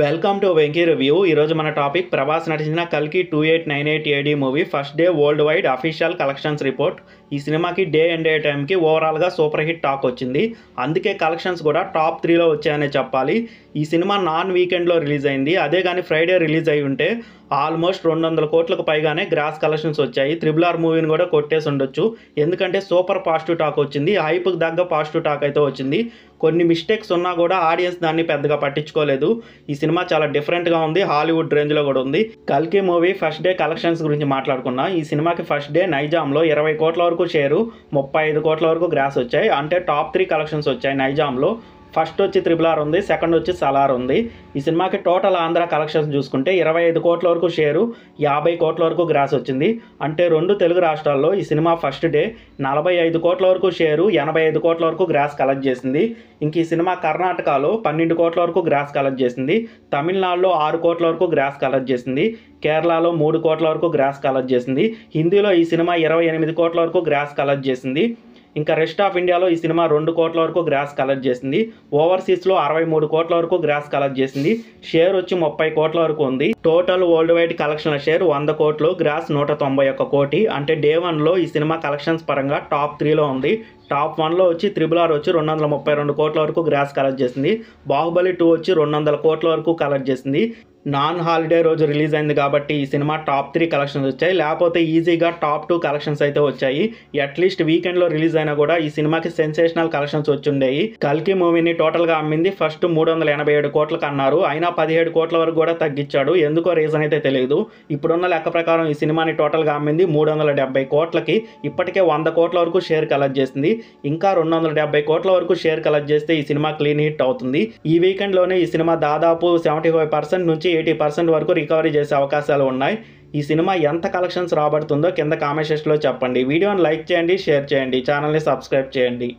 Welcome to Venky review. ఈరోజు మన topic Prabhas నటించిన కల్కి 2898 AD movie first day world wide official collections report. ఈ సినిమాకి డే అండ్ డే టైంకి ఓవరాల్గా సూపర్ హిట్ టాక్ వచ్చింది. అందుకే కలెక్షన్స్ కూడా టాప్ 3లో వచ్చాయనే చెప్పాలి. ఈ సినిమా నాన్ వీకెండ్లో రిలీజ్ అయింది. అదే కానీ ఫ్రైడే రిలీజ్ అయి ఉంటే ఆల్మోస్ట్ 200 కోట్లకు పైగానే గ్రాస్ కలెక్షన్స్ వచ్చాయి. RRR మూవీని కూడా కొట్టేసి ఉండొచ్చు. ఎందుకంటే సూపర్ పాజిటివ్ టాక్ వచ్చింది. హైప్కి తగ్గ పాజిటివ్ టాక్ అయితే వచ్చింది. కొన్ని మిస్టేక్స్ ఉన్నా కూడా ఆడియన్స్ దాన్ని పెద్దగా పట్టించుకోలేదు. ఈ సినిమా చాలా డిఫరెంట్గా ఉంది. హాలీవుడ్ రేంజ్లో కూడా ఉంది. కల్కి మూవీ ఫస్ట్ డే కలెక్షన్స్ గురించి మాట్లాడుకున్నాం. ఈ సినిమాకి ఫస్ట్ డే నైజాంలో 20 కోట్ల వరకు షేరు, 35 కోట్ల వరకు గ్రాస్ వచ్చాయి. అంటే టాప్ 3 కలెక్షన్స్ వచ్చాయి నైజాంలో. ఫస్ట్ వచ్చి RRR ఉంది, సెకండ్ వచ్చి సలార్ ఉంది. ఈ సినిమాకి టోటల్ ఆంధ్ర కలెక్షన్స్ చూసుకుంటే 25 కోట్ల వరకు షేరు, 50 కోట్ల వరకు గ్రాస్ వచ్చింది. అంటే 2 తెలుగు రాష్ట్రాల్లో ఈ సినిమా ఫస్ట్ డే 45 కోట్ల వరకు షేరు, 85 కోట్ల వరకు గ్రాస్ కలెక్ట్ చేసింది. ఇంక ఈ సినిమా కర్ణాటకలో 12 కోట్ల వరకు గ్రాస్ కలెక్ట్ చేసింది. తమిళనాడులో 6 కోట్ల వరకు గ్రాస్ కలెక్ట్ చేసింది. కేరళలో 3 కోట్ల వరకు గ్రాస్ కలెక్ట్ చేసింది. హిందీలో ఈ సినిమా 28 కోట్ల వరకు గ్రాస్ కలెక్ట్ చేసింది. ఇంకా రెస్ట్ ఆఫ్ ఇండియాలో ఈ సినిమా 2 కోట్ల వరకు గ్రాస్ కలెక్ట్ చేసింది. ఓవర్సీస్లో 63 కోట్ల వరకు గ్రాస్ కలెక్ట్ చేసింది. షేర్ వచ్చి 30 కోట్ల వరకు ఉంది. టోటల్ వరల్డ్ వైడ్ కలెక్షన్ల షేర్ 100 కోట్లు, గ్రాస్ 191 కోటి. అంటే డే 1లో ఈ సినిమా కలెక్షన్స్ పరంగా టాప్ 3లో ఉంది. టాప్ 1లో వచ్చి RRR వచ్చి 232 కోట్ల వరకు గ్రాస్ కలెక్ట్ చేసింది. బాహుబలి 2 వచ్చి 200 కోట్ల వరకు కలెక్ట్ చేసింది. నాన్ హాలిడే రోజు రిలీజ్ అయింది కాబట్టి ఈ సినిమా టాప్ 3 కలెక్షన్స్ వచ్చాయి. లేకపోతే ఈజీగా టాప్ 2 కలెక్షన్స్ అయితే వచ్చాయి. అట్లీస్ట్ వీకెండ్లో రిలీజ్ అయినా కూడా ఈ సినిమాకి సెన్సేషనల్ కలెక్షన్స్ వచ్చుండేవి. కల్కి మూవీని టోటల్గా అమ్మింది ఫస్ట్ 387 కోట్లకు అన్నారు. అయినా 17 కోట్ల వరకు కూడా తగ్గించాడు. ఎందుకో రీజన్ అయితే తెలియదు. ఇప్పుడున్న లెక్క ప్రకారం ఈ సినిమాని టోటల్గా అమ్మింది 370 కోట్లకి. ఇప్పటికే 100 కోట్ల వరకు షేర్ కలెక్ట్ చేసింది. ఇంకా 270 కోట్ల వరకు షేర్ కలెక్ట్ చేస్తే ఈ సినిమా క్లీన్ హిట్ అవుతుంది. ఈ వీకెండ్లోనే ఈ సినిమా దాదాపు 75% నుంచి 80% వరకు రికవరీ చేసే అవకాశాలు ఉన్నాయి. ఈ సినిమా ఎంత కలెక్షన్స్ రాబడుతుందో కింద కామెంట్ సెక్షన్లో చెప్పండి. వీడియోని లైక్ చేయండి, షేర్ చేయండి, ఛానల్ని సబ్స్క్రైబ్ చేయండి.